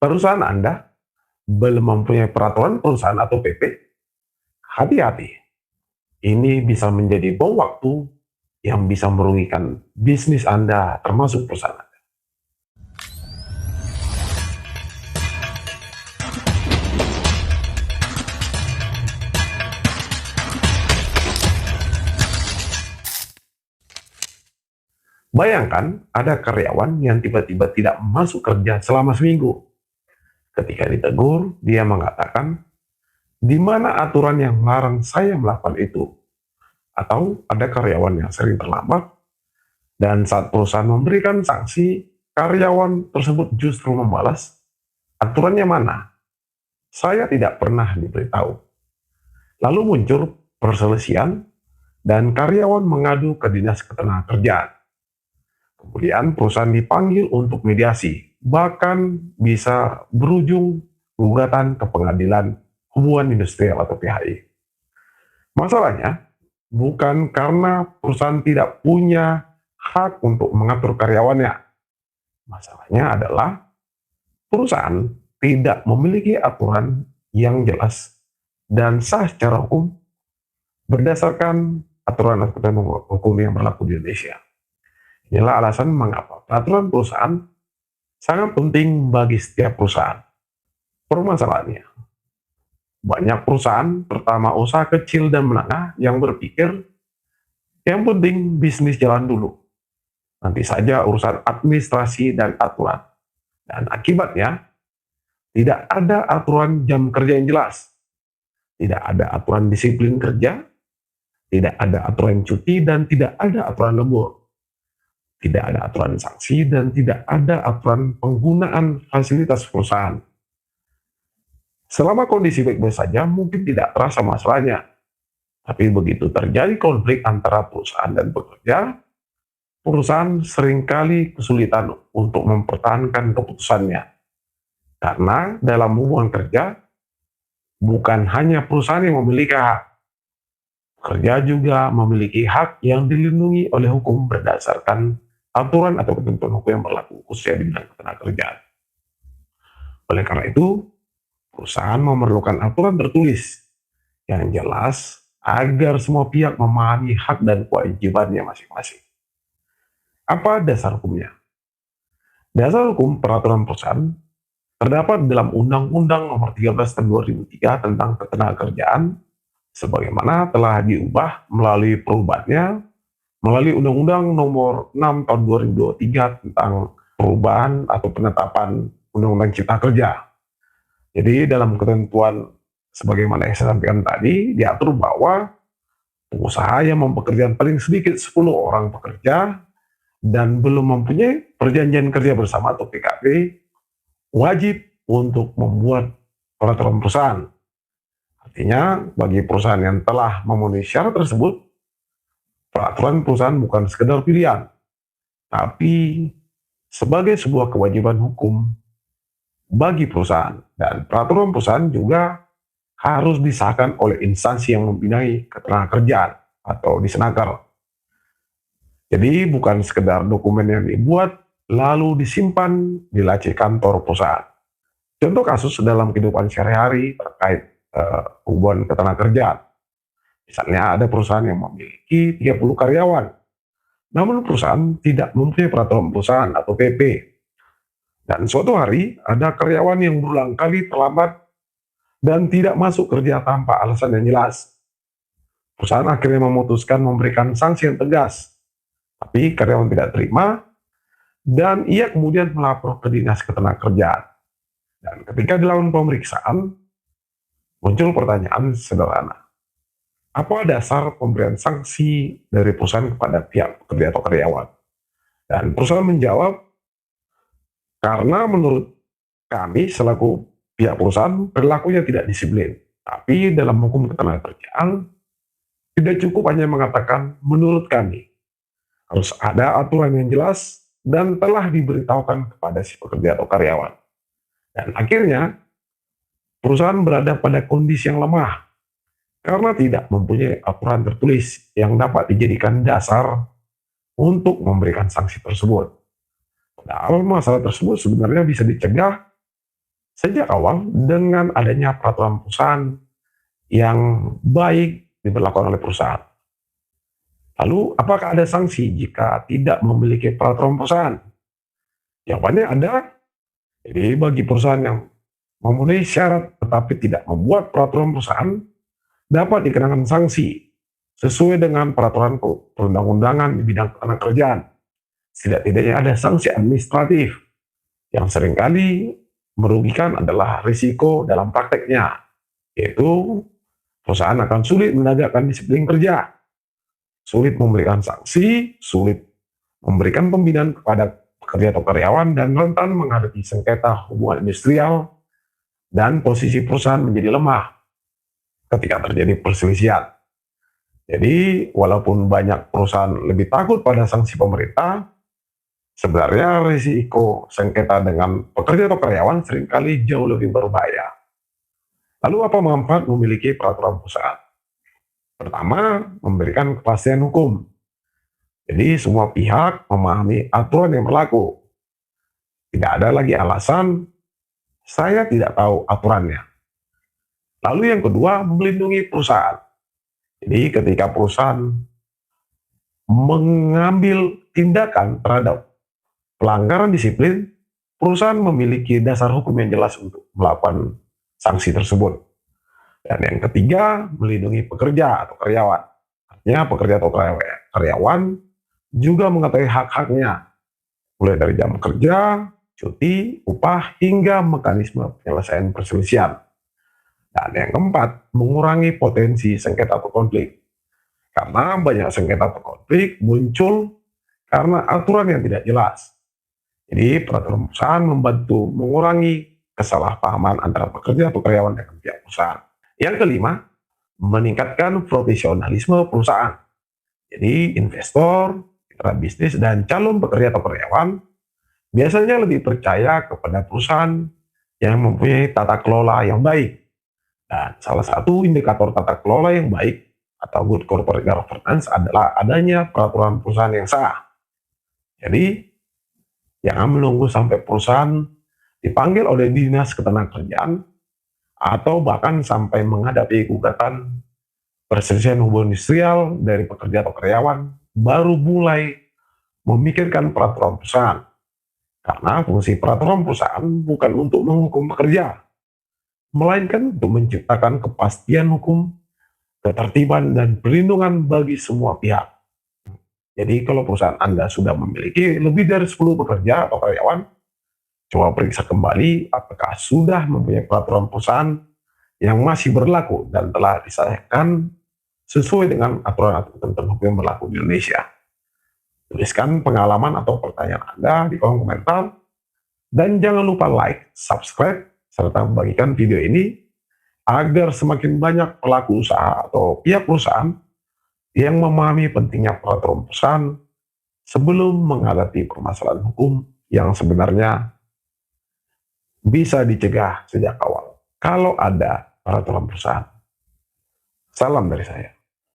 Perusahaan Anda belum mempunyai peraturan perusahaan atau PP? Hati-hati, ini bisa menjadi bom waktu yang bisa merugikan bisnis Anda termasuk perusahaan Anda. Bayangkan ada karyawan yang tiba-tiba tidak masuk kerja selama seminggu. Ketika ditegur, dia mengatakan, "Di mana aturan yang melarang saya melakukan itu?" Atau ada karyawan yang sering terlambat, dan saat perusahaan memberikan sanksi, karyawan tersebut justru membalas, "Aturannya mana? Saya tidak pernah diberitahu." Lalu muncul perselisihan, dan karyawan mengadu ke Dinas Ketenagakerjaan. Kemudian perusahaan dipanggil untuk mediasi, bahkan bisa berujung gugatan ke pengadilan hubungan industrial atau PHI. Masalahnya, bukan karena perusahaan tidak punya hak untuk mengatur karyawannya. Masalahnya adalah perusahaan tidak memiliki aturan yang jelas dan sah secara hukum berdasarkan aturan-aturan hukum yang berlaku di Indonesia. Inilah alasan mengapa peraturan perusahaan sangat penting bagi setiap perusahaan. Permasalahannya, banyak perusahaan, terutama usaha kecil dan menengah, yang berpikir yang penting bisnis jalan dulu. Nanti saja urusan administrasi dan aturan. Dan akibatnya, tidak ada aturan jam kerja yang jelas. Tidak ada aturan disiplin kerja, tidak ada aturan cuti, dan tidak ada aturan lembur. Tidak ada aturan sanksi, dan tidak ada aturan penggunaan fasilitas perusahaan. Selama kondisi baik-baik saja, mungkin tidak terasa masalahnya. Tapi begitu terjadi konflik antara perusahaan dan pekerja, perusahaan seringkali kesulitan untuk mempertahankan keputusannya. Karena dalam hubungan kerja, bukan hanya perusahaan yang memiliki hak, pekerja juga memiliki hak yang dilindungi oleh hukum berdasarkan aturan atau ketentuan hukum yang berlaku, khususnya di bidang ketenagakerjaan. Oleh karena itu, perusahaan memerlukan aturan tertulis yang jelas agar semua pihak memahami hak dan kewajibannya masing-masing. Apa dasar hukumnya? Dasar hukum peraturan perusahaan terdapat dalam Undang-Undang Nomor 13 Tahun 2003 tentang Ketenagakerjaan, sebagaimana telah diubah melalui perubahannya melalui Undang-Undang Nomor 6 Tahun 2023 tentang perubahan atau penetapan Undang-Undang Cipta Kerja. Jadi dalam ketentuan sebagaimana yang saya sampaikan tadi, diatur bahwa pengusaha yang mempekerjakan paling sedikit 10 orang pekerja dan belum mempunyai perjanjian kerja bersama atau PKB, wajib untuk membuat peraturan perusahaan. Artinya, bagi perusahaan yang telah memenuhi syarat tersebut, peraturan perusahaan bukan sekedar pilihan, tapi sebagai sebuah kewajiban hukum bagi perusahaan. Dan peraturan perusahaan juga harus disahkan oleh instansi yang membidangi ketenagakerjaan atau Disnaker. Jadi bukan sekedar dokumen yang dibuat lalu disimpan di laci kantor perusahaan. Contoh kasus dalam kehidupan sehari-hari terkait hubungan ketenagakerjaan. Misalnya ada perusahaan yang memiliki 30 karyawan, namun perusahaan tidak mempunyai peraturan perusahaan atau PP. Dan suatu hari ada karyawan yang berulang kali terlambat dan tidak masuk kerja tanpa alasan yang jelas. Perusahaan akhirnya memutuskan memberikan sanksi yang tegas, tapi karyawan tidak terima dan ia kemudian melapor ke Dinas Ketenagakerjaan. Dan ketika dilakukan pemeriksaan, muncul pertanyaan sederhana. Apa dasar pemberian sanksi dari perusahaan kepada pihak pekerja atau karyawan? Dan perusahaan menjawab, karena menurut kami selaku pihak perusahaan perilakunya tidak disiplin. Tapi dalam hukum ketenagakerjaan tidak cukup hanya mengatakan menurut kami. Harus ada aturan yang jelas dan telah diberitahukan kepada si pekerja atau karyawan. Dan akhirnya perusahaan berada pada kondisi yang lemah karena tidak mempunyai aturan tertulis yang dapat dijadikan dasar untuk memberikan sanksi tersebut. Padahal masalah tersebut sebenarnya bisa dicegah sejak awal dengan adanya peraturan perusahaan yang baik diberlakukan oleh perusahaan. Lalu, apakah ada sanksi jika tidak memiliki peraturan perusahaan? Jawabannya ada. Jadi, bagi perusahaan yang memenuhi syarat tetapi tidak membuat peraturan perusahaan, dapat dikenakan sanksi sesuai dengan peraturan perundang-undangan di bidang ketenagakerjaan. Setidak-tidaknya ada sanksi administratif yang seringkali merugikan adalah risiko dalam prakteknya, yaitu perusahaan akan sulit menegakkan disiplin kerja, sulit memberikan sanksi, sulit memberikan pembinaan kepada pekerja atau karyawan, dan rentan menghadapi sengketa hubungan industrial, dan posisi perusahaan menjadi lemah ketika terjadi perselisihan. Jadi, walaupun banyak perusahaan lebih takut pada sanksi pemerintah, sebenarnya risiko sengketa dengan pekerja atau karyawan seringkali jauh lebih berbahaya. Lalu apa manfaat memiliki peraturan perusahaan? Pertama, memberikan kepastian hukum. Jadi semua pihak memahami aturan yang berlaku. Tidak ada lagi alasan, saya tidak tahu aturannya. Lalu yang kedua, melindungi perusahaan. Jadi ketika perusahaan mengambil tindakan terhadap pelanggaran disiplin, perusahaan memiliki dasar hukum yang jelas untuk melakukan sanksi tersebut. Dan yang ketiga, melindungi pekerja atau karyawan. Artinya pekerja atau karyawan juga mengetahui hak-haknya, mulai dari jam kerja, cuti, upah, hingga mekanisme penyelesaian perselisihan. Dan yang keempat, mengurangi potensi sengketa atau konflik. Karena banyak sengketa atau konflik muncul karena aturan yang tidak jelas. Jadi peraturan perusahaan membantu mengurangi kesalahpahaman antara pekerja atau karyawan dengan pihak perusahaan. Yang kelima, meningkatkan profesionalisme perusahaan. Jadi investor, mitra bisnis, dan calon pekerja atau karyawan biasanya lebih percaya kepada perusahaan yang mempunyai tata kelola yang baik. Dan salah satu indikator tata kelola yang baik atau good corporate governance adalah adanya peraturan perusahaan yang sah. Jadi, jangan menunggu sampai perusahaan dipanggil oleh Dinas Ketenagakerjaan atau bahkan sampai menghadapi gugatan perselisihan hubungan industrial dari pekerja atau karyawan, baru mulai memikirkan peraturan perusahaan. Karena fungsi peraturan perusahaan bukan untuk menghukum pekerja, melainkan untuk menciptakan kepastian hukum, ketertiban, dan perlindungan bagi semua pihak. Jadi kalau perusahaan Anda sudah memiliki lebih dari 10 pekerja atau karyawan, coba periksa kembali apakah sudah mempunyai peraturan perusahaan yang masih berlaku dan telah disahkan sesuai dengan aturan-aturan tentang hukum yang berlaku di Indonesia. Tuliskan pengalaman atau pertanyaan Anda di kolom komentar, dan jangan lupa like, subscribe, serta membagikan video ini agar semakin banyak pelaku usaha atau pihak perusahaan yang memahami pentingnya peraturan perusahaan sebelum menghadapi permasalahan hukum yang sebenarnya bisa dicegah sejak awal kalau ada peraturan perusahaan. Salam dari saya.